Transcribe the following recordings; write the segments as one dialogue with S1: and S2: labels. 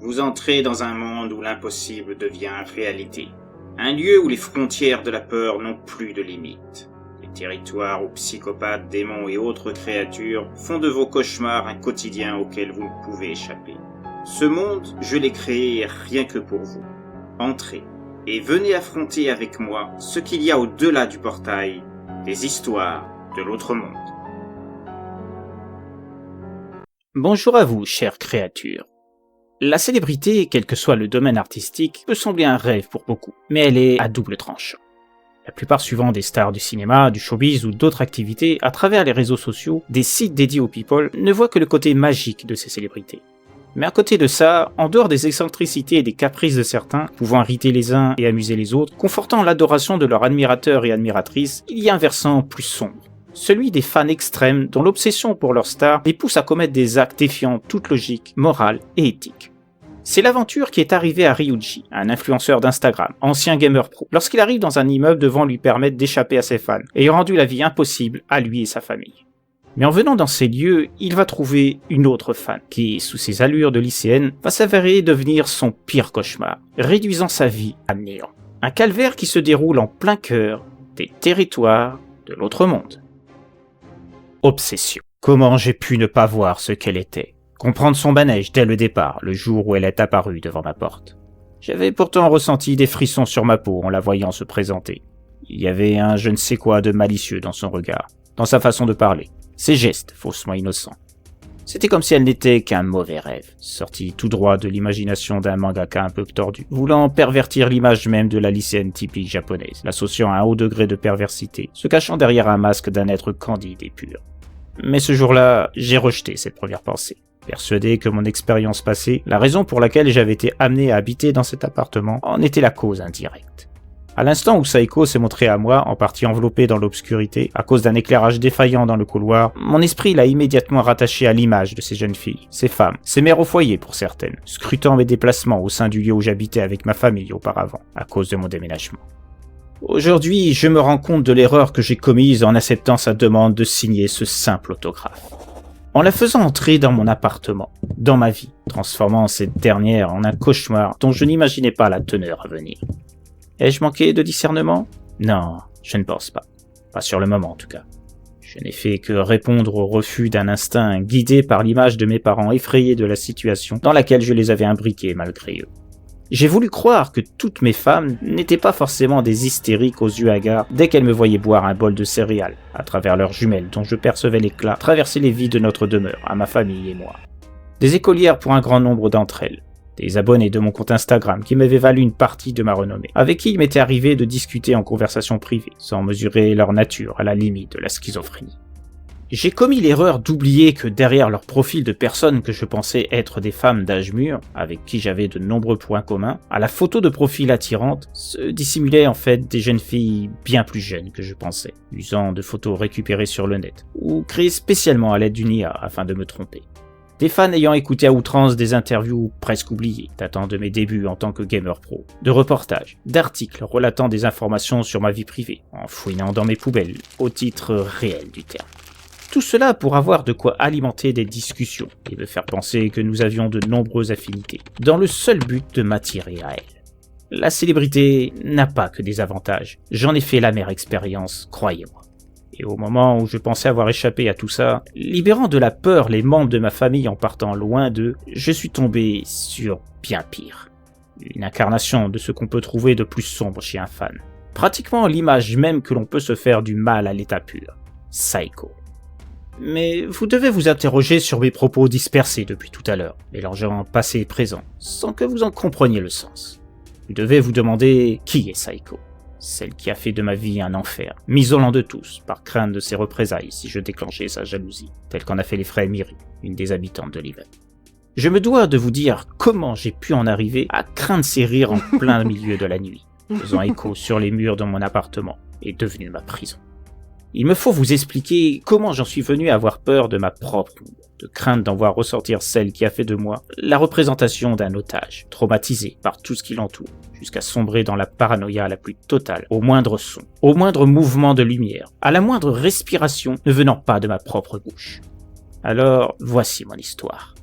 S1: Vous entrez dans un monde où l'impossible devient réalité. Un lieu où les frontières de la peur n'ont plus de limites. Les territoires où psychopathes, démons et autres créatures font de vos cauchemars un quotidien auquel vous ne pouvez échapper. Ce monde, je l'ai créé rien que pour vous. Entrez et venez affronter avec moi ce qu'il y a au-delà du portail, des histoires de l'autre monde.
S2: Bonjour à vous, chères créatures. La célébrité, quel que soit le domaine artistique, peut sembler un rêve pour beaucoup, mais elle est à double tranchant. La plupart suivant des stars du cinéma, du showbiz ou d'autres activités, à travers les réseaux sociaux, des sites dédiés aux people, ne voient que le côté magique de ces célébrités. Mais à côté de ça, en dehors des excentricités et des caprices de certains, pouvant irriter les uns et amuser les autres, confortant l'adoration de leurs admirateurs et admiratrices, il y a un versant plus sombre. Celui des fans extrêmes dont l'obsession pour leur star les pousse à commettre des actes défiant toute logique, morale et éthique. C'est l'aventure qui est arrivée à Ryuji, un influenceur d'Instagram, ancien gamer pro, lorsqu'il arrive dans un immeuble devant lui permettre d'échapper à ses fans, ayant rendu la vie impossible à lui et sa famille. Mais en venant dans ces lieux, il va trouver une autre fan, qui, sous ses allures de lycéenne, va s'avérer devenir son pire cauchemar, réduisant sa vie à néant. Un calvaire qui se déroule en plein cœur des territoires de l'autre monde. Obsession. Comment j'ai pu ne pas voir ce qu'elle était? Comprendre son manège dès le départ, le jour où elle est apparue devant ma porte. J'avais pourtant ressenti des frissons sur ma peau en la voyant se présenter. Il y avait un je ne sais quoi de malicieux dans son regard, dans sa façon de parler, ses gestes faussement innocents. C'était comme si elle n'était qu'un mauvais rêve, sorti tout droit de l'imagination d'un mangaka un peu tordu, voulant pervertir l'image même de la lycéenne typique japonaise, l'associant à un haut degré de perversité, se cachant derrière un masque d'un être candide et pur. Mais ce jour-là, j'ai rejeté cette première pensée, persuadé que mon expérience passée, la raison pour laquelle j'avais été amené à habiter dans cet appartement, en était la cause indirecte. À l'instant où Saiko s'est montrée à moi, en partie enveloppée dans l'obscurité, à cause d'un éclairage défaillant dans le couloir, mon esprit l'a immédiatement rattaché à l'image de ces jeunes filles, ces femmes, ces mères au foyer pour certaines, scrutant mes déplacements au sein du lieu où j'habitais avec ma famille auparavant, à cause de mon déménagement. Aujourd'hui, je me rends compte de l'erreur que j'ai commise en acceptant sa demande de signer ce simple autographe. En la faisant entrer dans mon appartement, dans ma vie, transformant cette dernière en un cauchemar dont je n'imaginais pas la teneur à venir. Ai-je manqué de discernement? Non, je ne pense pas. Pas sur le moment en tout cas. Je n'ai fait que répondre au refus d'un instinct guidé par l'image de mes parents effrayés de la situation dans laquelle je les avais imbriqués malgré eux. J'ai voulu croire que toutes mes femmes n'étaient pas forcément des hystériques aux yeux hagards dès qu'elles me voyaient boire un bol de céréales, à travers leurs jumelles dont je percevais l'éclat traverser les vies de notre demeure, à ma famille et moi. Des écolières pour un grand nombre d'entre elles. Des abonnés de mon compte Instagram qui m'avaient valu une partie de ma renommée, avec qui il m'était arrivé de discuter en conversation privée, sans mesurer leur nature à la limite de la schizophrénie. J'ai commis l'erreur d'oublier que derrière leur profil de personnes que je pensais être des femmes d'âge mûr, avec qui j'avais de nombreux points communs, à la photo de profil attirante, se dissimulaient en fait des jeunes filles bien plus jeunes que je pensais, usant de photos récupérées sur le net, ou créées spécialement à l'aide d'une IA afin de me tromper. Des fans ayant écouté à outrance des interviews presque oubliées, datant de mes débuts en tant que gamer pro, de reportages, d'articles relatant des informations sur ma vie privée, en fouinant dans mes poubelles, au titre réel du terme. Tout cela pour avoir de quoi alimenter des discussions et me faire penser que nous avions de nombreuses affinités, dans le seul but de m'attirer à elle. La célébrité n'a pas que des avantages, j'en ai fait l'amère expérience, croyez-moi. Et au moment où je pensais avoir échappé à tout ça, libérant de la peur les membres de ma famille en partant loin d'eux, je suis tombé sur bien pire. Une incarnation de ce qu'on peut trouver de plus sombre chez un fan. Pratiquement l'image même que l'on peut se faire du mal à l'état pur. Saiko. Mais vous devez vous interroger sur mes propos dispersés depuis tout à l'heure, mélangeant passé et présent, sans que vous en compreniez le sens. Vous devez vous demander qui est Saiko. Celle qui a fait de ma vie un enfer, m'isolant de tous, par crainte de ses représailles si je déclenchais sa jalousie, telle qu'en a fait les frais Miri, une des habitantes de l'immeuble. Je me dois de vous dire comment j'ai pu en arriver à craindre ces rires en plein milieu de la nuit, faisant écho sur les murs de mon appartement, et devenu ma prison. Il me faut vous expliquer comment j'en suis venu à avoir peur de ma propre ombre, de crainte d'en voir ressortir celle qui a fait de moi la représentation d'un otage, traumatisé par tout ce qui l'entoure, jusqu'à sombrer dans la paranoïa la plus totale, au moindre son, au moindre mouvement de lumière, à la moindre respiration ne venant pas de ma propre bouche. Alors, voici mon histoire.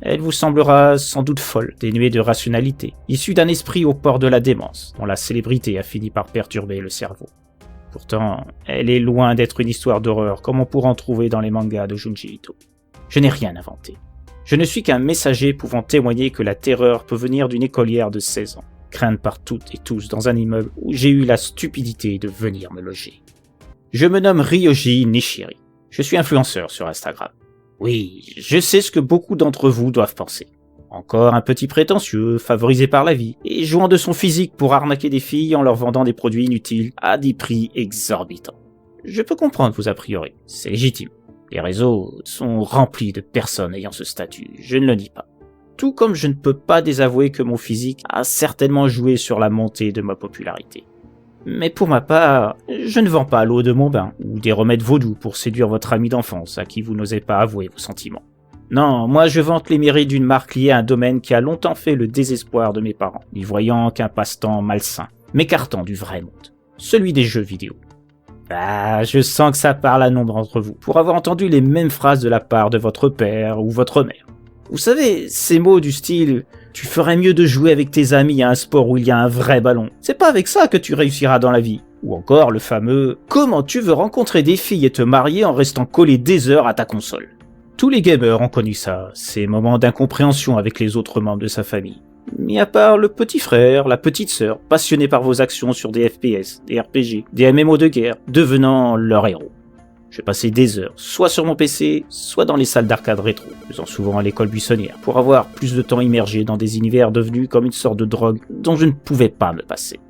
S2: Elle vous semblera sans doute folle, dénuée de rationalité, issue d'un esprit au port de la démence, dont la célébrité a fini par perturber le cerveau. Pourtant, elle est loin d'être une histoire d'horreur comme on pourra en trouver dans les mangas de Junji Ito. Je n'ai rien inventé. Je ne suis qu'un messager pouvant témoigner que la terreur peut venir d'une écolière de 16 ans, crainte par toutes et tous dans un immeuble où j'ai eu la stupidité de venir me loger. Je me nomme Ryoji Nishiri. Je suis influenceur sur Instagram. Oui, je sais ce que beaucoup d'entre vous doivent penser. Encore un petit prétentieux, favorisé par la vie, et jouant de son physique pour arnaquer des filles en leur vendant des produits inutiles à des prix exorbitants. Je peux comprendre vos a priori, c'est légitime. Les réseaux sont remplis de personnes ayant ce statut, je ne le nie pas. Tout comme je ne peux pas désavouer que mon physique a certainement joué sur la montée de ma popularité. Mais pour ma part, je ne vends pas l'eau de mon bain, ou des remèdes vaudous pour séduire votre ami d'enfance à qui vous n'osez pas avouer vos sentiments. Non, moi je vante les mérites d'une marque liée à un domaine qui a longtemps fait le désespoir de mes parents, n'y voyant qu'un passe-temps malsain, m'écartant du vrai monde, celui des jeux vidéo. Ah, je sens que ça parle à nombre d'entre vous, pour avoir entendu les mêmes phrases de la part de votre père ou votre mère. Vous savez, ces mots du style « tu ferais mieux de jouer avec tes amis à un sport où il y a un vrai ballon, c'est pas avec ça que tu réussiras dans la vie ». Ou encore le fameux « comment tu veux rencontrer des filles et te marier en restant collé des heures à ta console ». Tous les gamers ont connu ça, ces moments d'incompréhension avec les autres membres de sa famille. Mis à part le petit frère, la petite sœur, passionnés par vos actions sur des FPS, des RPG, des MMO de guerre, devenant leurs héros. Je passais des heures, soit sur mon PC, soit dans les salles d'arcade rétro, faisant souvent à l'école buissonnière, pour avoir plus de temps immergé dans des univers devenus comme une sorte de drogue dont je ne pouvais pas me passer.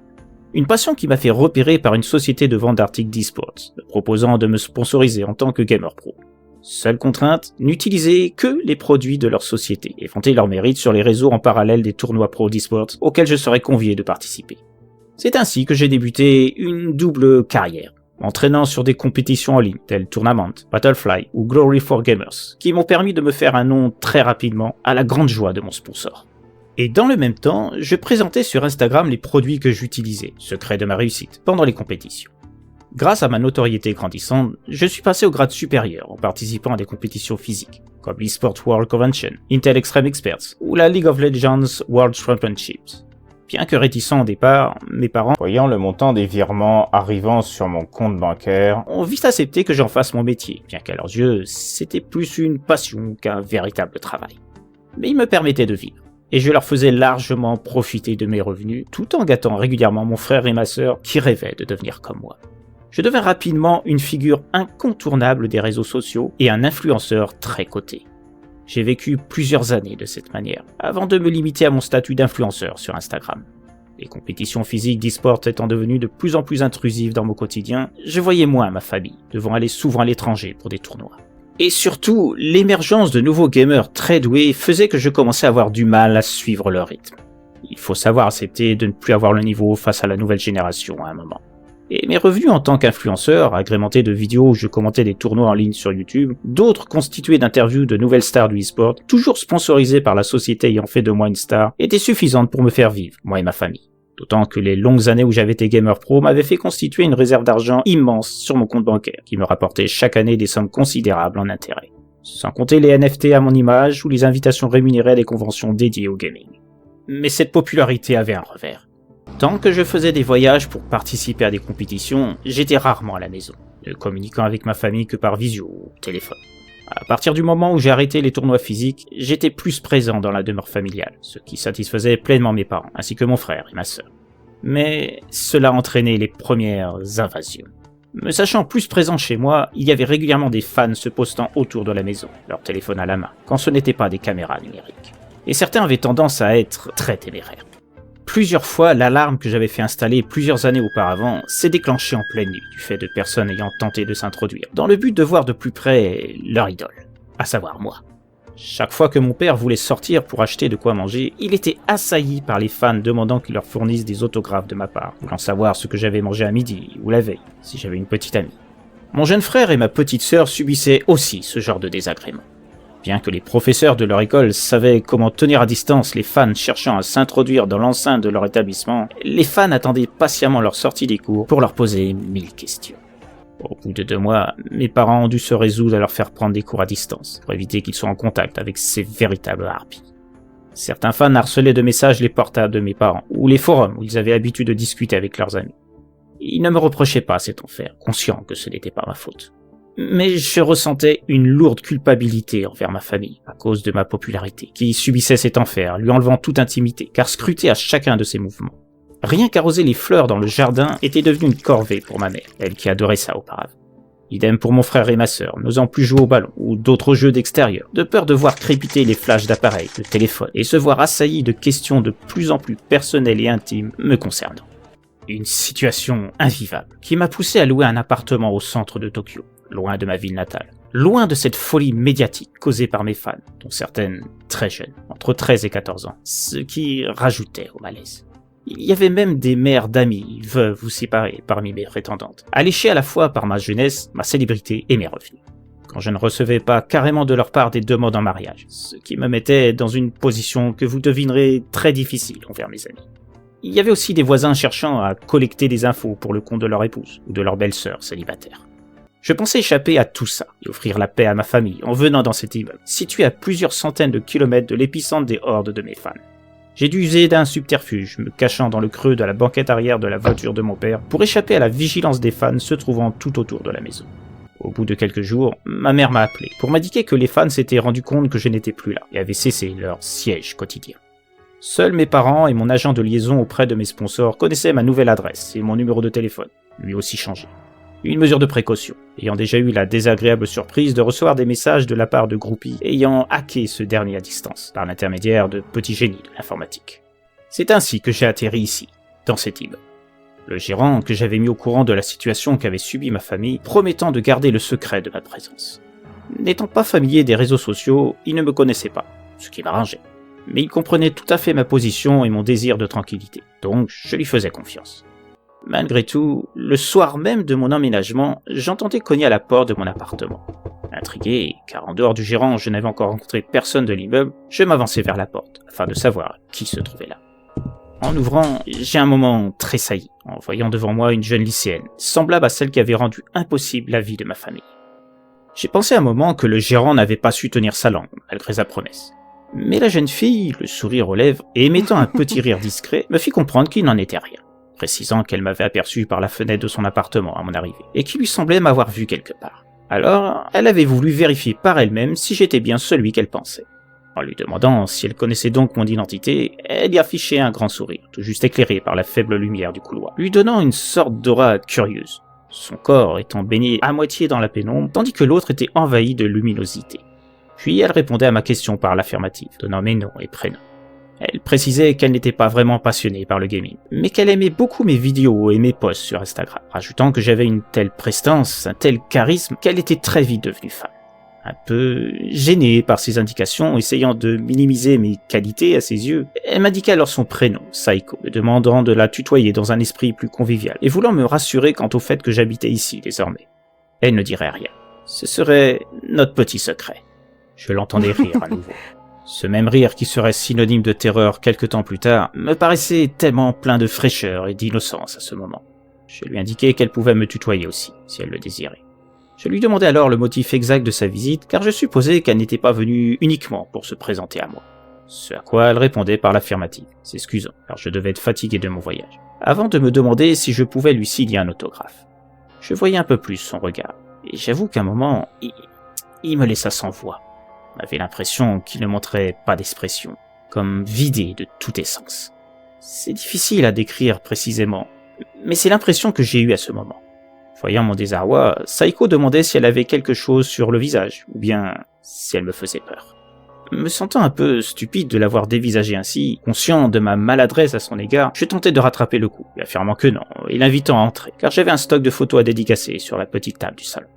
S2: Une passion qui m'a fait repérer par une société de vente d'articles d'e-sports, me proposant de me sponsoriser en tant que gamer pro. Seule contrainte, n'utiliser que les produits de leur société et vanter leur mérite sur les réseaux en parallèle des tournois pro d'e-sports auxquels je serais convié de participer. C'est ainsi que j'ai débuté une double carrière, m'entraînant sur des compétitions en ligne telles Tournament, Battlefly ou Glory for Gamers, qui m'ont permis de me faire un nom très rapidement à la grande joie de mon sponsor. Et dans le même temps, je présentais sur Instagram les produits que j'utilisais, secret de ma réussite, pendant les compétitions. Grâce à ma notoriété grandissante, je suis passé au grade supérieur en participant à des compétitions physiques, comme l'eSport World Convention, Intel Extreme Experts ou la League of Legends World Championships. Bien que réticents au départ, mes parents,
S3: voyant le montant des virements arrivant sur mon compte bancaire,
S2: ont vite accepté que j'en fasse mon métier, bien qu'à leurs yeux, c'était plus une passion qu'un véritable travail. Mais ils me permettaient de vivre, et je leur faisais largement profiter de mes revenus, tout en gâtant régulièrement mon frère et ma sœur qui rêvaient de devenir comme moi. Je devins rapidement une figure incontournable des réseaux sociaux et un influenceur très coté. J'ai vécu plusieurs années de cette manière, avant de me limiter à mon statut d'influenceur sur Instagram. Les compétitions physiques d'e-sport étant devenues de plus en plus intrusives dans mon quotidien, je voyais moins ma famille, devant aller souvent à l'étranger pour des tournois. Et surtout, l'émergence de nouveaux gamers très doués faisait que je commençais à avoir du mal à suivre leur rythme. Il faut savoir accepter de ne plus avoir le niveau face à la nouvelle génération à un moment. Et mes revenus en tant qu'influenceur, agrémentés de vidéos où je commentais des tournois en ligne sur YouTube, d'autres constitués d'interviews de nouvelles stars du e-sport, toujours sponsorisées par la société ayant fait de moi une star, étaient suffisantes pour me faire vivre, moi et ma famille. D'autant que les longues années où j'avais été gamer pro m'avaient fait constituer une réserve d'argent immense sur mon compte bancaire, qui me rapportait chaque année des sommes considérables en intérêts. Sans compter les NFT à mon image ou les invitations rémunérées à des conventions dédiées au gaming. Mais cette popularité avait un revers. Tant que je faisais des voyages pour participer à des compétitions, j'étais rarement à la maison, ne communiquant avec ma famille que par visio ou téléphone. À partir du moment où j'ai arrêté les tournois physiques, j'étais plus présent dans la demeure familiale, ce qui satisfaisait pleinement mes parents, ainsi que mon frère et ma sœur. Mais cela entraînait les premières invasions. Me sachant plus présent chez moi, il y avait régulièrement des fans se postant autour de la maison, leur téléphone à la main, quand ce n'était pas des caméras numériques. Et certains avaient tendance à être très téméraires. Plusieurs fois, l'alarme que j'avais fait installer plusieurs années auparavant s'est déclenchée en pleine nuit du fait de personnes ayant tenté de s'introduire, dans le but de voir de plus près leur idole, à savoir moi. Chaque fois que mon père voulait sortir pour acheter de quoi manger, il était assailli par les fans demandant qu'il leur fournisse des autographes de ma part, voulant savoir ce que j'avais mangé à midi ou la veille, si j'avais une petite amie. Mon jeune frère et ma petite sœur subissaient aussi ce genre de désagrément. Bien que les professeurs de leur école savaient comment tenir à distance les fans cherchant à s'introduire dans l'enceinte de leur établissement, les fans attendaient patiemment leur sortie des cours pour leur poser 1000 questions. Au bout de 2 mois, mes parents ont dû se résoudre à leur faire prendre des cours à distance, pour éviter qu'ils soient en contact avec ces véritables harpies. Certains fans harcelaient de messages les portables de mes parents, ou les forums où ils avaient l'habitude de discuter avec leurs amis. Ils ne me reprochaient pas cet enfer, conscient que ce n'était pas ma faute. Mais je ressentais une lourde culpabilité envers ma famille, à cause de ma popularité, qui subissait cet enfer, lui enlevant toute intimité, car scrutait à chacun de ses mouvements. Rien qu'arroser les fleurs dans le jardin était devenu une corvée pour ma mère, elle qui adorait ça auparavant. Idem pour mon frère et ma sœur, n'osant plus jouer au ballon ou d'autres jeux d'extérieur, de peur de voir crépiter les flashs d'appareils, de téléphone, et se voir assaillis de questions de plus en plus personnelles et intimes me concernant. Une situation invivable qui m'a poussé à louer un appartement au centre de Tokyo, loin de ma ville natale, loin de cette folie médiatique causée par mes fans, dont certaines très jeunes, entre 13 et 14 ans, ce qui rajoutait au malaise. Il y avait même des mères d'amis, veuves ou séparées parmi mes prétendantes, alléchées à la fois par ma jeunesse, ma célébrité et mes revenus. Quand je ne recevais pas carrément de leur part des demandes en mariage, ce qui me mettait dans une position que vous devinerez très difficile envers mes amis. Il y avait aussi des voisins cherchant à collecter des infos pour le compte de leur épouse ou de leur belle-sœur célibataire. Je pensais échapper à tout ça et offrir la paix à ma famille en venant dans cet immeuble, situé à plusieurs centaines de kilomètres de l'épicentre des hordes de mes fans. J'ai dû user d'un subterfuge, me cachant dans le creux de la banquette arrière de la voiture de mon père pour échapper à la vigilance des fans se trouvant tout autour de la maison. Au bout de quelques jours, ma mère m'a appelé pour m'indiquer que les fans s'étaient rendus compte que je n'étais plus là et avaient cessé leur siège quotidien. Seuls mes parents et mon agent de liaison auprès de mes sponsors connaissaient ma nouvelle adresse et mon numéro de téléphone, lui aussi changé. Une mesure de précaution, ayant déjà eu la désagréable surprise de recevoir des messages de la part de groupies ayant hacké ce dernier à distance, par l'intermédiaire de petits génies de l'informatique. C'est ainsi que j'ai atterri ici, dans cet immeuble. Le gérant que j'avais mis au courant de la situation qu'avait subie ma famille, promettant de garder le secret de ma présence. N'étant pas familier des réseaux sociaux, il ne me connaissait pas, ce qui m'arrangeait. Mais il comprenait tout à fait ma position et mon désir de tranquillité, donc je lui faisais confiance. Malgré tout, le soir même de mon emménagement, j'entendais cogner à la porte de mon appartement. Intrigué, car en dehors du gérant, je n'avais encore rencontré personne de l'immeuble, je m'avançais vers la porte, afin de savoir qui se trouvait là. En ouvrant, j'ai un moment tressailli, en voyant devant moi une jeune lycéenne, semblable à celle qui avait rendu impossible la vie de ma famille. J'ai pensé un moment que le gérant n'avait pas su tenir sa langue, malgré sa promesse. Mais la jeune fille, le sourire aux lèvres, et émettant un petit rire discret, me fit comprendre qu'il n'en était rien, précisant qu'elle m'avait aperçu par la fenêtre de son appartement à mon arrivée, et qu'il lui semblait m'avoir vu quelque part. Alors, elle avait voulu vérifier par elle-même si j'étais bien celui qu'elle pensait. En lui demandant si elle connaissait donc mon identité, elle y affichait un grand sourire, tout juste éclairé par la faible lumière du couloir, lui donnant une sorte d'aura curieuse, son corps étant baigné à moitié dans la pénombre, tandis que l'autre était envahi de luminosité. Puis elle répondait à ma question par l'affirmative, donnant mes noms et prénoms. Elle précisait qu'elle n'était pas vraiment passionnée par le gaming, mais qu'elle aimait beaucoup mes vidéos et mes posts sur Instagram, rajoutant que j'avais une telle prestance, un tel charisme, qu'elle était très vite devenue fan. Un peu gênée par ces indications, essayant de minimiser mes qualités à ses yeux, elle m'indiqua alors son prénom, Saiko, me demandant de la tutoyer dans un esprit plus convivial, et voulant me rassurer quant au fait que j'habitais ici désormais. Elle ne dirait rien. Ce serait notre petit secret. Je l'entendais rire à nouveau. Ce même rire qui serait synonyme de terreur quelque temps plus tard me paraissait tellement plein de fraîcheur et d'innocence à ce moment. Je lui indiquai qu'elle pouvait me tutoyer aussi, si elle le désirait. Je lui demandai alors le motif exact de sa visite, car je supposais qu'elle n'était pas venue uniquement pour se présenter à moi. Ce à quoi elle répondait par l'affirmative, s'excusant, car je devais être fatigué de mon voyage, avant de me demander si je pouvais lui signer un autographe. Je voyais un peu plus son regard, et j'avoue qu'à un moment, il me laissa sans voix. J'avais l'impression qu'il ne montrait pas d'expression, comme vidé de tout essence. C'est difficile à décrire précisément, mais c'est l'impression que j'ai eue à ce moment. Voyant mon désarroi, Saiko demandait si elle avait quelque chose sur le visage, ou bien si elle me faisait peur. Me sentant un peu stupide de l'avoir dévisagé ainsi, conscient de ma maladresse à son égard, je tentais de rattraper le coup, lui affirmant que non, et l'invitant à entrer, car j'avais un stock de photos à dédicacer sur la petite table du salon.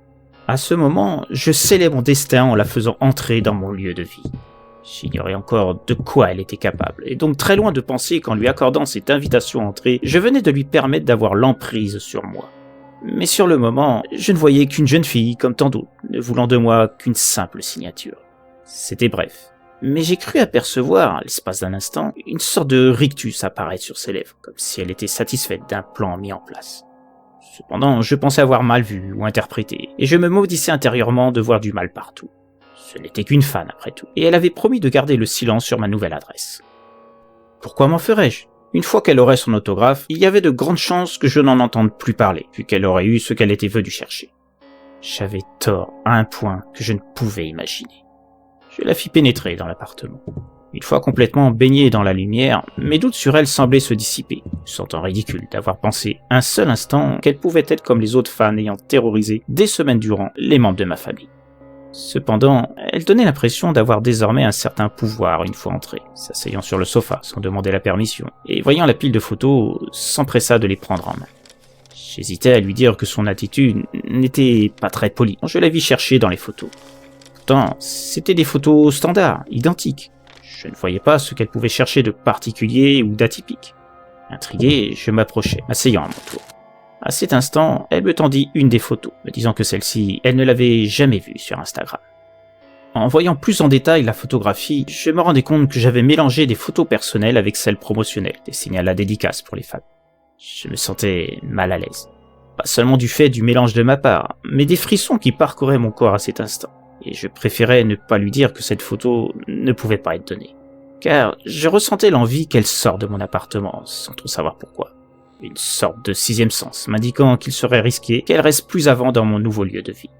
S2: À ce moment, je scellais mon destin en la faisant entrer dans mon lieu de vie. J'ignorais encore de quoi elle était capable, et donc très loin de penser qu'en lui accordant cette invitation à entrer, je venais de lui permettre d'avoir l'emprise sur moi. Mais sur le moment, je ne voyais qu'une jeune fille comme tant d'autres, ne voulant de moi qu'une simple signature. C'était bref, mais j'ai cru apercevoir, à l'espace d'un instant, une sorte de rictus apparaître sur ses lèvres, comme si elle était satisfaite d'un plan mis en place. Cependant, je pensais avoir mal vu ou interprété, et je me maudissais intérieurement de voir du mal partout. Ce n'était qu'une fan après tout, et elle avait promis de garder le silence sur ma nouvelle adresse. Pourquoi m'en ferais-je ? Une fois qu'elle aurait son autographe, il y avait de grandes chances que je n'en entende plus parler, vu qu'elle aurait eu ce qu'elle était venue chercher. J'avais tort à un point que je ne pouvais imaginer. Je la fis pénétrer dans l'appartement. Une fois complètement baignée dans la lumière, mes doutes sur elle semblaient se dissiper, sentant ridicule d'avoir pensé un seul instant qu'elle pouvait être comme les autres fans ayant terrorisé des semaines durant les membres de ma famille. Cependant, elle donnait l'impression d'avoir désormais un certain pouvoir une fois entrée, s'asseyant sur le sofa sans demander la permission, et voyant la pile de photos, s'empressa de les prendre en main. J'hésitais à lui dire que son attitude n'était pas très polie. Je la vis chercher dans les photos. Pourtant, c'étaient des photos standards, identiques. Je ne voyais pas ce qu'elle pouvait chercher de particulier ou d'atypique. Intrigué, je m'approchai, m'asseyant à mon tour. À cet instant, elle me tendit une des photos, me disant que celle-ci, elle ne l'avait jamais vue sur Instagram. En voyant plus en détail la photographie, je me rendais compte que j'avais mélangé des photos personnelles avec celles promotionnelles, destinées à la dédicace pour les fans. Je me sentais mal à l'aise. Pas seulement du fait du mélange de ma part, mais des frissons qui parcouraient mon corps à cet instant. Et je préférais ne pas lui dire que cette photo ne pouvait pas être donnée. Car je ressentais l'envie qu'elle sorte de mon appartement, sans trop savoir pourquoi. Une sorte de sixième sens, m'indiquant qu'il serait risqué qu'elle reste plus avant dans mon nouveau lieu de vie.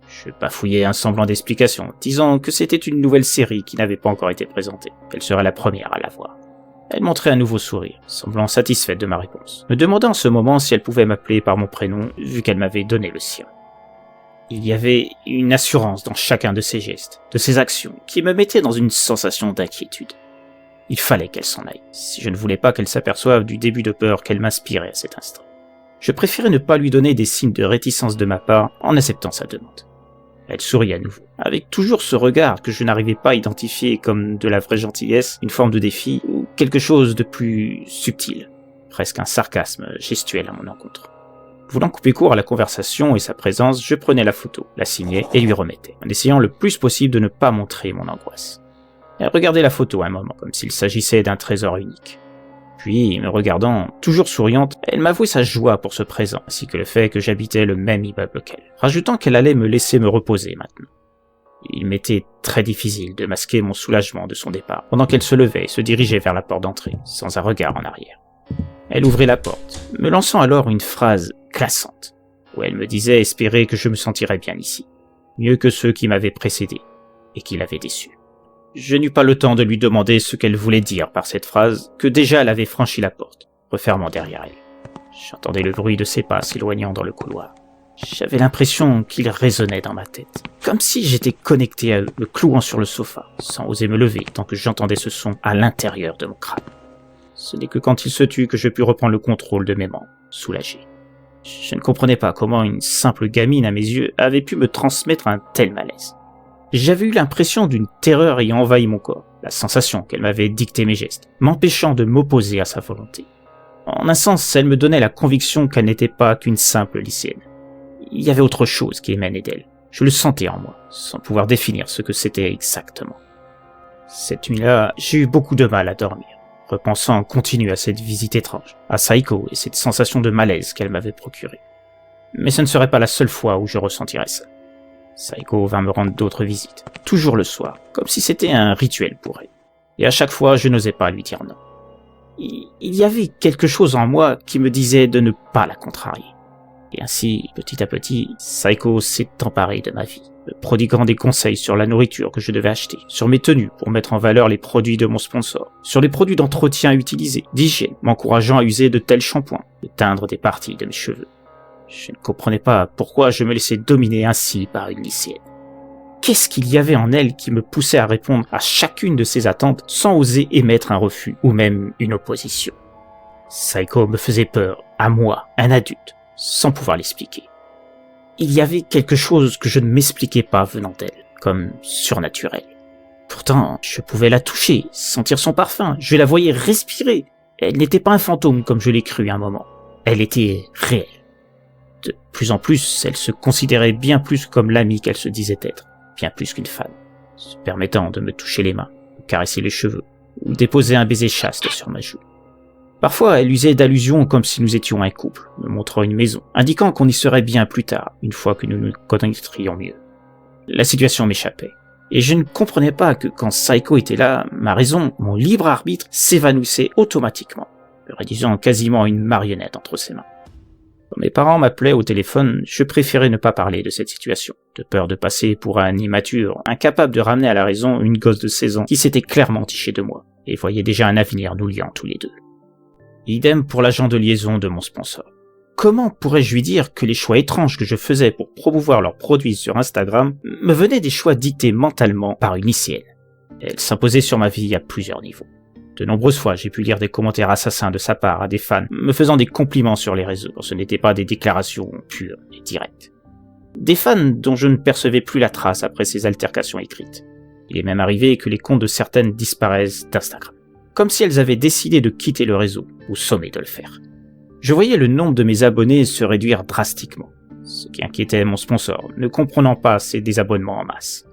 S2: Je bafouillais un semblant d'explication, disant que c'était une nouvelle série qui n'avait pas encore été présentée, qu'elle serait la première à la voir. Elle montrait un nouveau sourire, semblant satisfaite de ma réponse, me demandant en ce moment si elle pouvait m'appeler par mon prénom, vu qu'elle m'avait donné le sien. Il y avait une assurance dans chacun de ses gestes, de ses actions, qui me mettait dans une sensation d'inquiétude. Il fallait qu'elle s'en aille, si je ne voulais pas qu'elle s'aperçoive du début de peur qu'elle m'inspirait à cet instant. Je préférais ne pas lui donner des signes de réticence de ma part en acceptant sa demande. Elle sourit à nouveau, avec toujours ce regard que je n'arrivais pas à identifier comme de la vraie gentillesse, une forme de défi ou quelque chose de plus subtil, presque un sarcasme gestuel à mon encontre. Voulant couper court à la conversation et sa présence, je prenais la photo, la signais et lui remettais, en essayant le plus possible de ne pas montrer mon angoisse. Elle regardait la photo un moment, comme s'il s'agissait d'un trésor unique. Puis, me regardant, toujours souriante, elle m'avouait sa joie pour ce présent, ainsi que le fait que j'habitais le même immeuble qu'elle, rajoutant qu'elle allait me laisser me reposer maintenant. Il m'était très difficile de masquer mon soulagement de son départ, pendant qu'elle se levait et se dirigeait vers la porte d'entrée, sans un regard en arrière. Elle ouvrit la porte, me lançant alors une phrase glaçante, où elle me disait espérer que je me sentirais bien ici, mieux que ceux qui m'avaient précédé, et qui l'avaient déçu. Je n'eus pas le temps de lui demander ce qu'elle voulait dire par cette phrase, que déjà elle avait franchi la porte, refermant derrière elle. J'entendais le bruit de ses pas s'éloignant dans le couloir. J'avais l'impression qu'il résonnait dans ma tête, comme si j'étais connecté à eux, me clouant sur le sofa, sans oser me lever tant que j'entendais ce son à l'intérieur de mon crâne. Ce n'est que quand il se tut que je pus reprendre le contrôle de mes membres, soulagé. Je ne comprenais pas comment une simple gamine à mes yeux avait pu me transmettre un tel malaise. J'avais eu l'impression d'une terreur ayant envahi mon corps, la sensation qu'elle m'avait dicté mes gestes, m'empêchant de m'opposer à sa volonté. En un sens, elle me donnait la conviction qu'elle n'était pas qu'une simple lycéenne. Il y avait autre chose qui émanait d'elle. Je le sentais en moi, sans pouvoir définir ce que c'était exactement. Cette nuit-là, j'ai eu beaucoup de mal à dormir, repensant en continu à cette visite étrange, à Saiko et cette sensation de malaise qu'elle m'avait procurée. Mais ce ne serait pas la seule fois où je ressentirais ça. Saiko vint me rendre d'autres visites, toujours le soir, comme si c'était un rituel pour elle. Et à chaque fois, je n'osais pas lui dire non. Il y avait quelque chose en moi qui me disait de ne pas la contrarier. Et ainsi, petit à petit, Saiko s'est emparée de ma vie, me prodiguant des conseils sur la nourriture que je devais acheter, sur mes tenues pour mettre en valeur les produits de mon sponsor, sur les produits d'entretien à utiliser, d'hygiène, m'encourageant à user de tels shampoings, de teindre des parties de mes cheveux. Je ne comprenais pas pourquoi je me laissais dominer ainsi par une lycéenne. Qu'est-ce qu'il y avait en elle qui me poussait à répondre à chacune de ses attentes sans oser émettre un refus ou même une opposition? Saiko me faisait peur, à moi, un adulte, sans pouvoir l'expliquer. Il y avait quelque chose que je ne m'expliquais pas venant d'elle, comme surnaturel. Pourtant, je pouvais la toucher, sentir son parfum, je la voyais respirer. Elle n'était pas un fantôme comme je l'ai cru à un moment. Elle était réelle. De plus en plus, elle se considérait bien plus comme l'amie qu'elle se disait être, bien plus qu'une fan, se permettant de me toucher les mains, me caresser les cheveux, ou déposer un baiser chaste sur ma joue. Parfois, elle usait d'allusions comme si nous étions un couple, me montrant une maison, indiquant qu'on y serait bien plus tard, une fois que nous nous connaîtrions mieux. La situation m'échappait, et je ne comprenais pas que quand Saiko était là, ma raison, mon libre arbitre, s'évanouissait automatiquement, me réduisant quasiment une marionnette entre ses mains. Quand mes parents m'appelaient au téléphone, je préférais ne pas parler de cette situation, de peur de passer pour un immature, incapable de ramener à la raison une gosse de 16 ans qui s'était clairement tichée de moi, et voyait déjà un avenir nous liant tous les deux. Idem pour l'agent de liaison de mon sponsor. Comment pourrais-je lui dire que les choix étranges que je faisais pour promouvoir leurs produits sur Instagram me venaient des choix dictés mentalement par une lycéenne? Elle s'imposait sur ma vie à plusieurs niveaux. De nombreuses fois, j'ai pu lire des commentaires assassins de sa part à des fans, me faisant des compliments sur les réseaux, ce n'étaient pas des déclarations pures et directes. Des fans dont je ne percevais plus la trace après ces altercations écrites. Il est même arrivé que les comptes de certaines disparaissent d'Instagram. Comme si elles avaient décidé de quitter le réseau, au sommet de le faire. Je voyais le nombre de mes abonnés se réduire drastiquement, ce qui inquiétait mon sponsor, ne comprenant pas ces désabonnements en masse.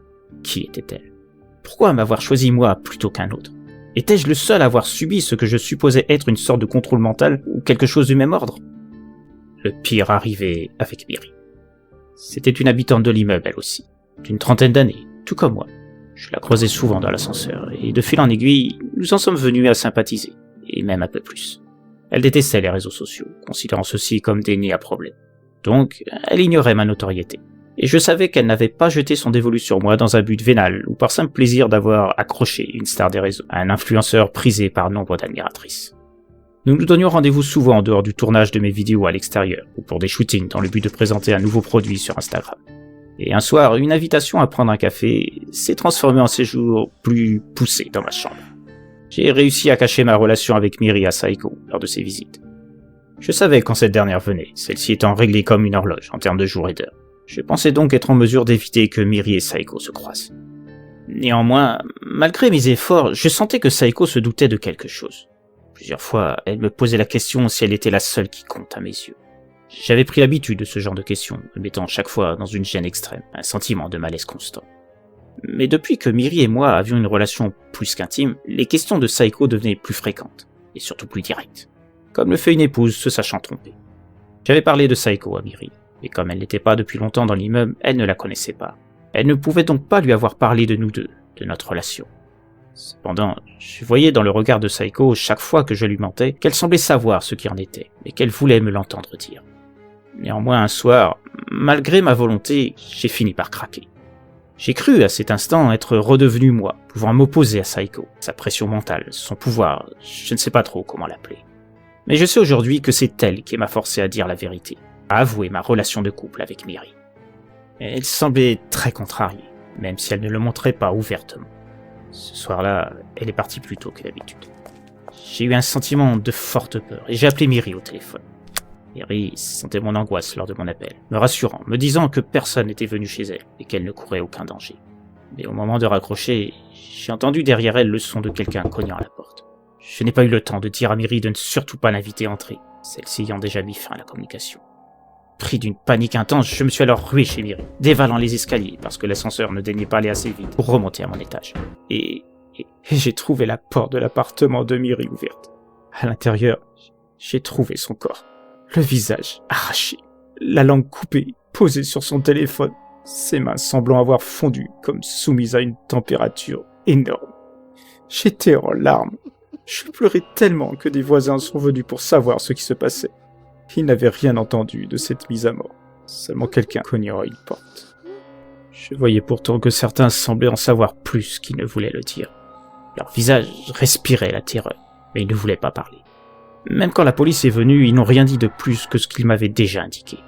S2: Qui était-elle? Pourquoi m'avoir choisi moi plutôt qu'un autre? Étais-je le seul à avoir subi ce que je supposais être une sorte de contrôle mental ou quelque chose du même ordre? Le pire arrivait avec Miri. C'était une habitante de l'immeuble elle aussi, d'une trentaine d'années, tout comme moi. Je la croisais souvent dans l'ascenseur, et de fil en aiguille, nous en sommes venus à sympathiser, et même un peu plus. Elle détestait les réseaux sociaux, considérant ceux-ci comme des nids à problème. Donc, elle ignorait ma notoriété. Et je savais qu'elle n'avait pas jeté son dévolu sur moi dans un but vénal ou par simple plaisir d'avoir accroché une star des réseaux, un influenceur prisé par nombre d'admiratrices. Nous nous donnions rendez-vous souvent en dehors du tournage de mes vidéos à l'extérieur, ou pour des shootings dans le but de présenter un nouveau produit sur Instagram. Et un soir, une invitation à prendre un café s'est transformée en séjour plus poussé dans ma chambre. J'ai réussi à cacher ma relation avec Miri à Saiko lors de ses visites. Je savais quand cette dernière venait, celle-ci étant réglée comme une horloge en termes de jours et d'heures. Je pensais donc être en mesure d'éviter que Miri et Saiko se croisent. Néanmoins, malgré mes efforts, je sentais que Saiko se doutait de quelque chose. Plusieurs fois, elle me posait la question si elle était la seule qui compte à mes yeux. J'avais pris l'habitude de ce genre de questions, me mettant chaque fois dans une gêne extrême, un sentiment de malaise constant. Mais depuis que Miri et moi avions une relation plus qu'intime, les questions de Saiko devenaient plus fréquentes, et surtout plus directes, comme le fait une épouse se sachant tromper. J'avais parlé de Saiko à Miri, et comme elle n'était pas depuis longtemps dans l'immeuble, elle ne la connaissait pas. Elle ne pouvait donc pas lui avoir parlé de nous deux, de notre relation. Cependant, je voyais dans le regard de Saiko chaque fois que je lui mentais qu'elle semblait savoir ce qui en était, et qu'elle voulait me l'entendre dire. Néanmoins, un soir, malgré ma volonté, j'ai fini par craquer. J'ai cru à cet instant être redevenu moi, pouvant m'opposer à Saiko, sa pression mentale, son pouvoir, je ne sais pas trop comment l'appeler. Mais je sais aujourd'hui que c'est elle qui m'a forcé à dire la vérité, à avouer ma relation de couple avec Miri. Elle semblait très contrariée, même si elle ne le montrait pas ouvertement. Ce soir-là, elle est partie plus tôt que d'habitude. J'ai eu un sentiment de forte peur et j'ai appelé Miri au téléphone. Miri sentait mon angoisse lors de mon appel, me rassurant, me disant que personne n'était venu chez elle et qu'elle ne courait aucun danger. Mais au moment de raccrocher, j'ai entendu derrière elle le son de quelqu'un cognant à la porte. Je n'ai pas eu le temps de dire à Miri de ne surtout pas l'inviter à entrer, celle-ci ayant déjà mis fin à la communication. Pris d'une panique intense, je me suis alors rué chez Miri, dévalant les escaliers parce que l'ascenseur ne daignait pas aller assez vite pour remonter à mon étage. Et j'ai trouvé la porte de l'appartement de Miri ouverte. À l'intérieur, j'ai trouvé son corps. Le visage arraché, la langue coupée, posée sur son téléphone, ses mains semblant avoir fondu comme soumises à une température énorme. J'étais en larmes. Je pleurais tellement que des voisins sont venus pour savoir ce qui se passait. Ils n'avaient rien entendu de cette mise à mort, seulement quelqu'un cognant à une porte. Je voyais pourtant que certains semblaient en savoir plus qu'ils ne voulaient le dire. Leur visage respirait la terreur, mais ils ne voulaient pas parler. Même quand la police est venue, ils n'ont rien dit de plus que ce qu'ils m'avaient déjà indiqué.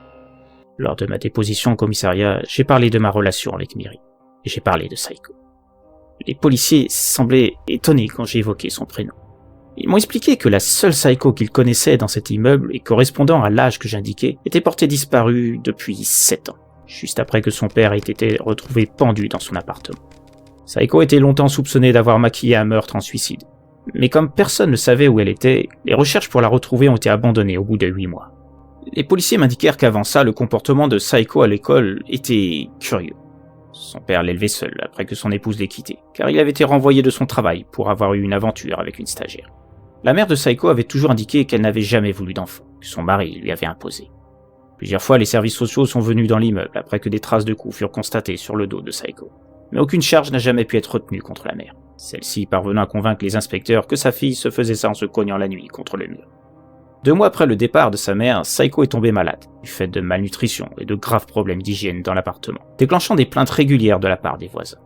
S2: Lors de ma déposition au commissariat, j'ai parlé de ma relation avec Miri, et j'ai parlé de Saiko. Les policiers semblaient étonnés quand j'ai évoqué son prénom. Ils m'ont expliqué que la seule Saiko qu'ils connaissaient dans cet immeuble et correspondant à l'âge que j'indiquais était portée disparue depuis 7 ans, juste après que son père ait été retrouvé pendu dans son appartement. Saiko était longtemps soupçonnée d'avoir maquillé un meurtre en suicide. Mais comme personne ne savait où elle était, les recherches pour la retrouver ont été abandonnées au bout de 8 mois. Les policiers m'indiquèrent qu'avant ça, le comportement de Saiko à l'école était curieux. Son père l'élevait seul après que son épouse l'ait quitté, car il avait été renvoyé de son travail pour avoir eu une aventure avec une stagiaire. La mère de Saiko avait toujours indiqué qu'elle n'avait jamais voulu d'enfant, que son mari lui avait imposé. Plusieurs fois, les services sociaux sont venus dans l'immeuble après que des traces de coups furent constatées sur le dos de Saiko. Mais aucune charge n'a jamais pu être retenue contre la mère, celle-ci parvenant à convaincre les inspecteurs que sa fille se faisait ça en se cognant la nuit contre le mur. 2 mois après le départ de sa mère, Saiko est tombée malade, du fait de malnutrition et de graves problèmes d'hygiène dans l'appartement, déclenchant des plaintes régulières de la part des voisins.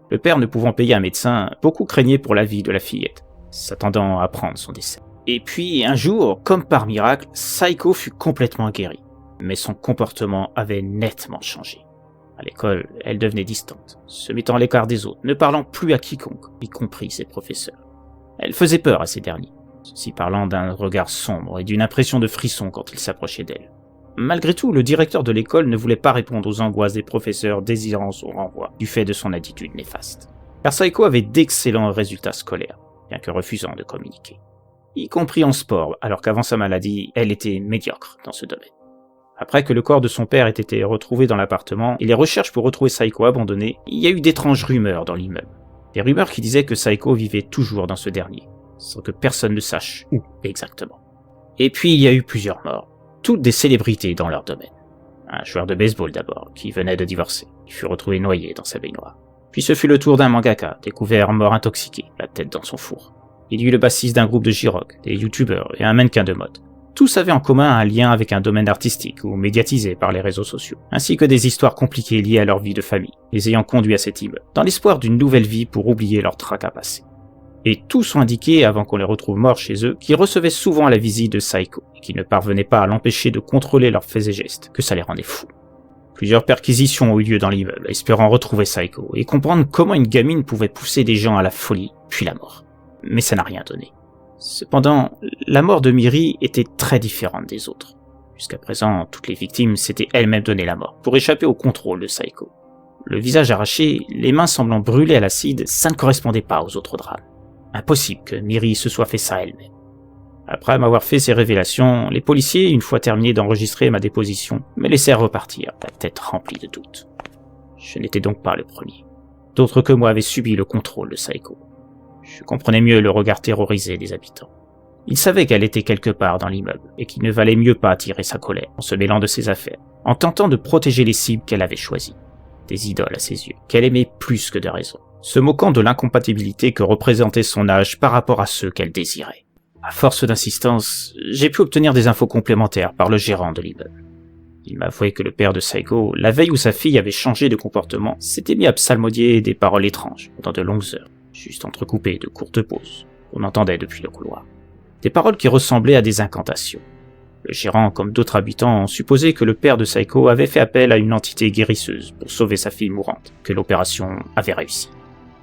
S2: Le père ne pouvant payer un médecin, beaucoup craignaient pour la vie de la fillette, s'attendant à apprendre son décès. Et puis, un jour, comme par miracle, Saiko fut complètement guérie. Mais son comportement avait nettement changé. À l'école, elle devenait distante, se mettant à l'écart des autres, ne parlant plus à quiconque, y compris ses professeurs. Elle faisait peur à ces derniers, ceux-ci parlant d'un regard sombre et d'une impression de frisson quand ils s'approchaient d'elle. Malgré tout, le directeur de l'école ne voulait pas répondre aux angoisses des professeurs désirant son renvoi, du fait de son attitude néfaste. Car Saiko avait d'excellents résultats scolaires, bien que refusant de communiquer. Y compris en sport, alors qu'avant sa maladie, elle était médiocre dans ce domaine. Après que le corps de son père ait été retrouvé dans l'appartement et les recherches pour retrouver Saiko abandonnées, il y a eu d'étranges rumeurs dans l'immeuble. Des rumeurs qui disaient que Saiko vivait toujours dans ce dernier, sans que personne ne sache où exactement. Et puis il y a eu plusieurs morts, toutes des célébrités dans leur domaine. Un joueur de baseball d'abord, qui venait de divorcer, qui fut retrouvé noyé dans sa baignoire. Puis ce fut le tour d'un mangaka, découvert mort intoxiqué, la tête dans son four. Il y eut le bassiste d'un groupe de J-Rock, des youtubeurs et un mannequin de mode. Tous avaient en commun un lien avec un domaine artistique ou médiatisé par les réseaux sociaux, ainsi que des histoires compliquées liées à leur vie de famille, les ayant conduits à cet immeuble, dans l'espoir d'une nouvelle vie pour oublier leur tracas passé. Et tous ont indiqué, avant qu'on les retrouve morts chez eux, qu'ils recevaient souvent la visite de Saiko, et qu'ils ne parvenaient pas à l'empêcher de contrôler leurs faits et gestes, que ça les rendait fous. Plusieurs perquisitions ont eu lieu dans l'immeuble, espérant retrouver Saiko, et comprendre comment une gamine pouvait pousser des gens à la folie, puis la mort. Mais ça n'a rien donné. Cependant, la mort de Miri était très différente des autres. Jusqu'à présent, toutes les victimes s'étaient elles-mêmes donné la mort, pour échapper au contrôle de Saiko. Le visage arraché, les mains semblant brûlées à l'acide, ça ne correspondait pas aux autres drames. Impossible que Miri se soit fait ça elle-même. Après m'avoir fait ces révélations, les policiers, une fois terminés d'enregistrer ma déposition, me laissèrent repartir, la tête remplie de doutes. Je n'étais donc pas le premier. D'autres que moi avaient subi le contrôle de Saiko. Je comprenais mieux le regard terrorisé des habitants. Ils savaient qu'elle était quelque part dans l'immeuble, et qu'il ne valait mieux pas attirer sa colère en se mêlant de ses affaires, en tentant de protéger les cibles qu'elle avait choisies. Des idoles à ses yeux, qu'elle aimait plus que de raison, se moquant de l'incompatibilité que représentait son âge par rapport à ceux qu'elle désirait. À force d'insistance, j'ai pu obtenir des infos complémentaires par le gérant de l'immeuble. Il m'a avoué que le père de Saiko, la veille où sa fille avait changé de comportement, s'était mis à psalmodier des paroles étranges pendant de longues heures, juste entrecoupées de courtes pauses, qu'on entendait depuis le couloir. Des paroles qui ressemblaient à des incantations. Le gérant, comme d'autres habitants, ont supposé que le père de Saiko avait fait appel à une entité guérisseuse pour sauver sa fille mourante, que l'opération avait réussi.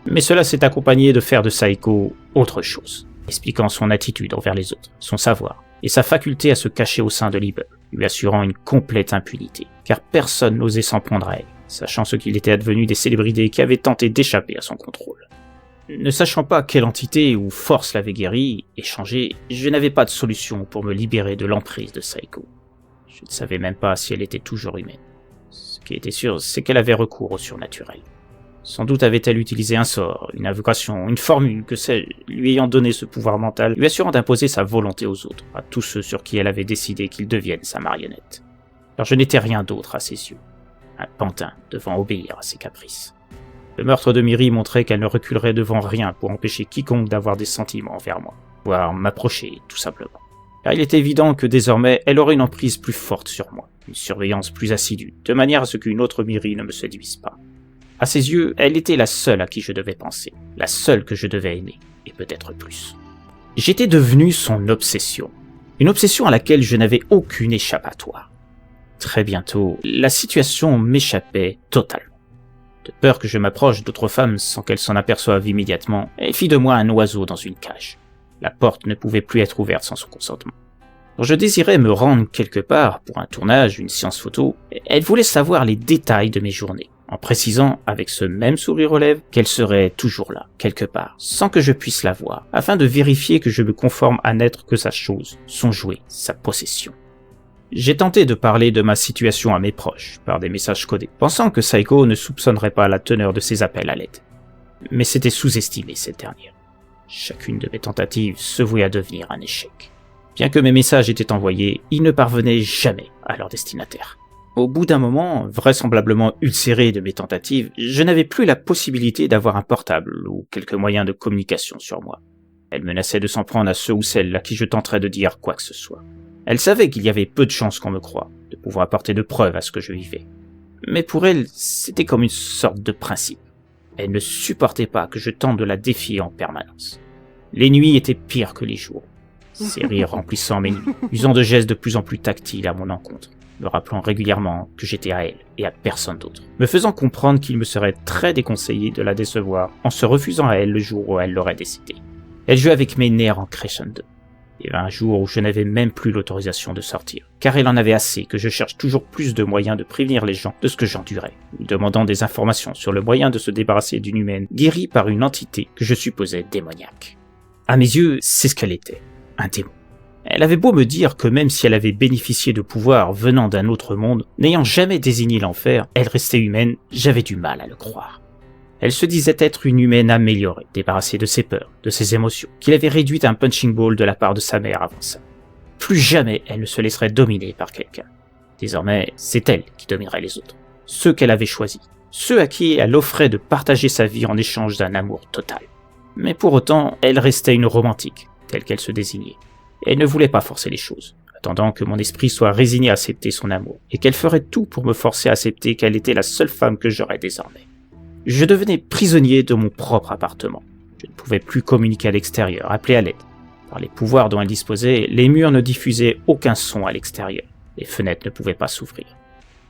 S2: Mais cela s'est accompagné de faire de Saiko autre chose, expliquant son attitude envers les autres, son savoir, et sa faculté à se cacher au sein de l'immeuble, lui assurant une complète impunité, car personne n'osait s'en prendre à elle, sachant ce qu'il était advenu des célébrités qui avaient tenté d'échapper à son contrôle. Ne sachant pas quelle entité ou force l'avait guérie et changée, je n'avais pas de solution pour me libérer de l'emprise de Saiko. Je ne savais même pas si elle était toujours humaine. Ce qui était sûr, c'est qu'elle avait recours au surnaturel. Sans doute avait-elle utilisé un sort, une invocation, une formule, que sais-je, lui ayant donné ce pouvoir mental, lui assurant d'imposer sa volonté aux autres, à tous ceux sur qui elle avait décidé qu'ils deviennent sa marionnette. Car je n'étais rien d'autre à ses yeux, un pantin devant obéir à ses caprices. Le meurtre de Miri montrait qu'elle ne reculerait devant rien pour empêcher quiconque d'avoir des sentiments envers moi, voire m'approcher tout simplement. Car il était évident que désormais elle aurait une emprise plus forte sur moi, une surveillance plus assidue, de manière à ce qu'une autre Miri ne me séduise pas. À ses yeux, elle était la seule à qui je devais penser, la seule que je devais aimer, et peut-être plus. J'étais devenu son obsession, une obsession à laquelle je n'avais aucune échappatoire. Très bientôt, la situation m'échappait totalement. De peur que je m'approche d'autres femmes sans qu'elles s'en aperçoivent immédiatement, elle fit de moi un oiseau dans une cage. La porte ne pouvait plus être ouverte sans son consentement. Quand je désirais me rendre quelque part pour un tournage, une séance photo, elle voulait savoir les détails de mes journées, en précisant avec ce même sourire aux lèvres qu'elle serait toujours là, quelque part, sans que je puisse la voir, afin de vérifier que je me conforme à n'être que sa chose, son jouet, sa possession. J'ai tenté de parler de ma situation à mes proches, par des messages codés, pensant que Saiko ne soupçonnerait pas la teneur de ses appels à l'aide. Mais c'était sous-estimé cette dernière. Chacune de mes tentatives se vouait à devenir un échec. Bien que mes messages étaient envoyés, ils ne parvenaient jamais à leur destinataire. Au bout d'un moment, vraisemblablement ulcéré de mes tentatives, je n'avais plus la possibilité d'avoir un portable ou quelques moyens de communication sur moi. Elle menaçait de s'en prendre à ceux ou celles à qui je tenterais de dire quoi que ce soit. Elle savait qu'il y avait peu de chances qu'on me croie, de pouvoir apporter de preuves à ce que je vivais. Mais pour elle, c'était comme une sorte de principe. Elle ne supportait pas que je tente de la défier en permanence. Les nuits étaient pires que les jours. Ses rires remplissant mes nuits, usant de gestes de plus en plus tactiles à mon encontre, me rappelant régulièrement que j'étais à elle et à personne d'autre, me faisant comprendre qu'il me serait très déconseillé de la décevoir en se refusant à elle le jour où elle l'aurait décidé. Elle jouait avec mes nerfs en crescendo. Il y avait un jour où je n'avais même plus l'autorisation de sortir, car elle en avait assez que je cherche toujours plus de moyens de prévenir les gens de ce que j'endurais, ou demandant des informations sur le moyen de se débarrasser d'une humaine guérie par une entité que je supposais démoniaque. À mes yeux, c'est ce qu'elle était, un démon. Elle avait beau me dire que même si elle avait bénéficié de pouvoirs venant d'un autre monde, n'ayant jamais désigné l'enfer, elle restait humaine, j'avais du mal à le croire. Elle se disait être une humaine améliorée, débarrassée de ses peurs, de ses émotions, qu'il avait réduite à un punching ball de la part de sa mère avant ça. Plus jamais elle ne se laisserait dominer par quelqu'un. Désormais, c'est elle qui dominerait les autres. Ceux qu'elle avait choisis. Ceux à qui elle offrait de partager sa vie en échange d'un amour total. Mais pour autant, elle restait une romantique, telle qu'elle se désignait. Elle ne voulait pas forcer les choses, attendant que mon esprit soit résigné à accepter son amour, et qu'elle ferait tout pour me forcer à accepter qu'elle était la seule femme que j'aurais désormais. Je devenais prisonnier de mon propre appartement. Je ne pouvais plus communiquer à l'extérieur, appeler à l'aide. Par les pouvoirs dont elle disposait, les murs ne diffusaient aucun son à l'extérieur. Les fenêtres ne pouvaient pas s'ouvrir.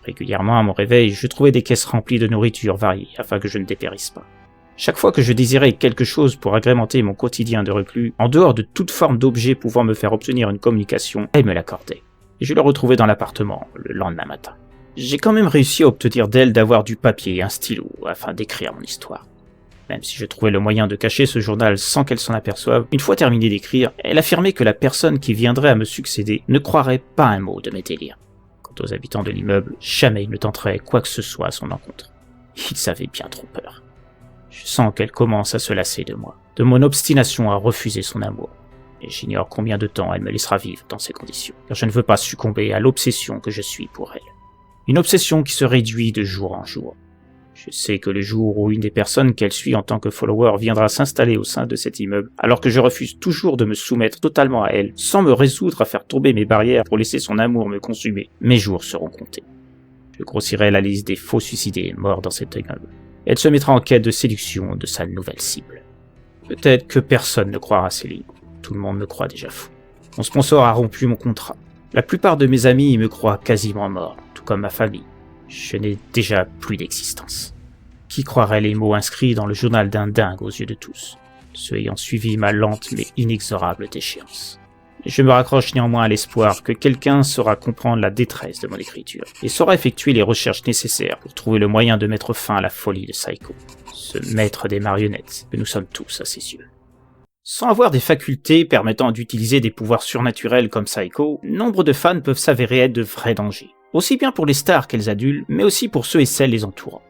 S2: Régulièrement, à mon réveil, je trouvais des caisses remplies de nourriture variée afin que je ne dépérisse pas. Chaque fois que je désirais quelque chose pour agrémenter mon quotidien de reclus, en dehors de toute forme d'objet pouvant me faire obtenir une communication, elle me l'accordait. Et je le retrouvais dans l'appartement le lendemain matin. J'ai quand même réussi à obtenir d'elle d'avoir du papier et un stylo afin d'écrire mon histoire. Même si je trouvais le moyen de cacher ce journal sans qu'elle s'en aperçoive, une fois terminé d'écrire, elle affirmait que la personne qui viendrait à me succéder ne croirait pas un mot de mes délires. Quant aux habitants de l'immeuble, jamais ils ne tenteraient quoi que ce soit à son encontre. Ils avaient bien trop peur. Je sens qu'elle commence à se lasser de moi, de mon obstination à refuser son amour. Et j'ignore combien de temps elle me laissera vivre dans ces conditions, car je ne veux pas succomber à l'obsession que je suis pour elle. Une obsession qui se réduit de jour en jour. Je sais que le jour où une des personnes qu'elle suit en tant que follower viendra s'installer au sein de cet immeuble, alors que je refuse toujours de me soumettre totalement à elle, sans me résoudre à faire tomber mes barrières pour laisser son amour me consumer, mes jours seront comptés. Je grossirai la liste des faux suicidés morts dans cet immeuble. Elle se mettra en quête de séduction de sa nouvelle cible. Peut-être que personne ne croira à ces livres. Tout le monde me croit déjà fou. Mon sponsor a rompu mon contrat. La plupart de mes amis me croient quasiment mort, tout comme ma famille. Je n'ai déjà plus d'existence. Qui croirait les mots inscrits dans le journal d'un dingue aux yeux de tous, ceux ayant suivi ma lente mais inexorable déchéance? Je me raccroche néanmoins à l'espoir que quelqu'un saura comprendre la détresse de mon écriture et saura effectuer les recherches nécessaires pour trouver le moyen de mettre fin à la folie de Psycho, ce maître des marionnettes que nous sommes tous à ses yeux. Sans avoir des facultés permettant d'utiliser des pouvoirs surnaturels comme Psycho, nombre de fans peuvent s'avérer être de vrais dangers, aussi bien pour les stars qu'elles adulent, mais aussi pour ceux et celles les entourant.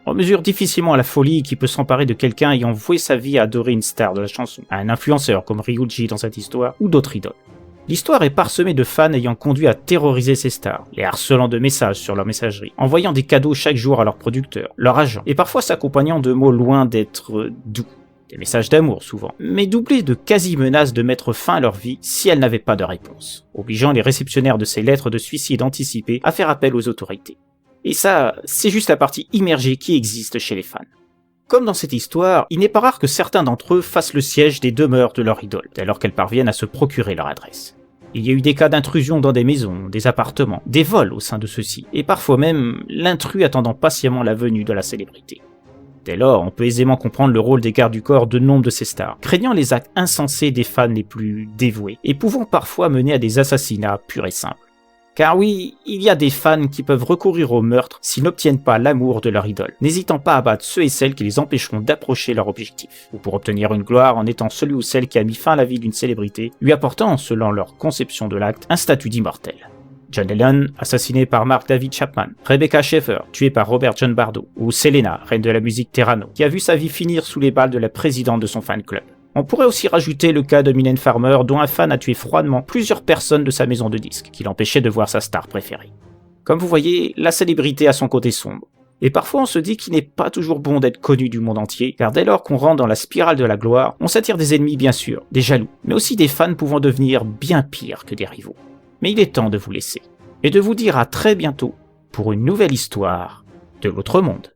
S2: On mesure difficilement la folie qui peut s'emparer de quelqu'un ayant voué sa vie à adorer une star de la chanson, à un influenceur comme Ryuji dans cette histoire, ou d'autres idoles. L'histoire est parsemée de fans ayant conduit à terroriser ces stars, les harcelant de messages sur leur messagerie, envoyant des cadeaux chaque jour à leurs producteurs, leurs agents, et parfois s'accompagnant de mots loin d'être doux. Des messages d'amour souvent, mais doublés de quasi-menaces de mettre fin à leur vie si elles n'avaient pas de réponse, obligeant les réceptionnaires de ces lettres de suicide anticipées à faire appel aux autorités. Et ça, c'est juste la partie immergée qui existe chez les fans. Comme dans cette histoire, il n'est pas rare que certains d'entre eux fassent le siège des demeures de leur idole, dès lors qu'elles parviennent à se procurer leur adresse. Il y a eu des cas d'intrusion dans des maisons, des appartements, des vols au sein de ceux-ci, et parfois même l'intrus attendant patiemment la venue de la célébrité. Dès lors, on peut aisément comprendre le rôle des gardes du corps de nombre de ces stars, craignant les actes insensés des fans les plus dévoués, et pouvant parfois mener à des assassinats purs et simples. Car oui, il y a des fans qui peuvent recourir au meurtre s'ils n'obtiennent pas l'amour de leur idole, n'hésitant pas à battre ceux et celles qui les empêcheront d'approcher leur objectif, ou pour obtenir une gloire en étant celui ou celle qui a mis fin à la vie d'une célébrité, lui apportant, selon leur conception de l'acte, un statut d'immortel. John Lennon, assassiné par Mark David Chapman, Rebecca Schaeffer, tuée par Robert John Bardo, ou Selena, reine de la musique Terrano, qui a vu sa vie finir sous les balles de la présidente de son fan club. On pourrait aussi rajouter le cas de Mylène Farmer, dont un fan a tué froidement plusieurs personnes de sa maison de disques, qui l'empêchaient de voir sa star préférée. Comme vous voyez, la célébrité a son côté sombre. Et parfois on se dit qu'il n'est pas toujours bon d'être connu du monde entier, car dès lors qu'on rentre dans la spirale de la gloire, on s'attire des ennemis bien sûr, des jaloux, mais aussi des fans pouvant devenir bien pires que des rivaux. Mais il est temps de vous laisser, et de vous dire à très bientôt pour une nouvelle histoire de l'autre monde.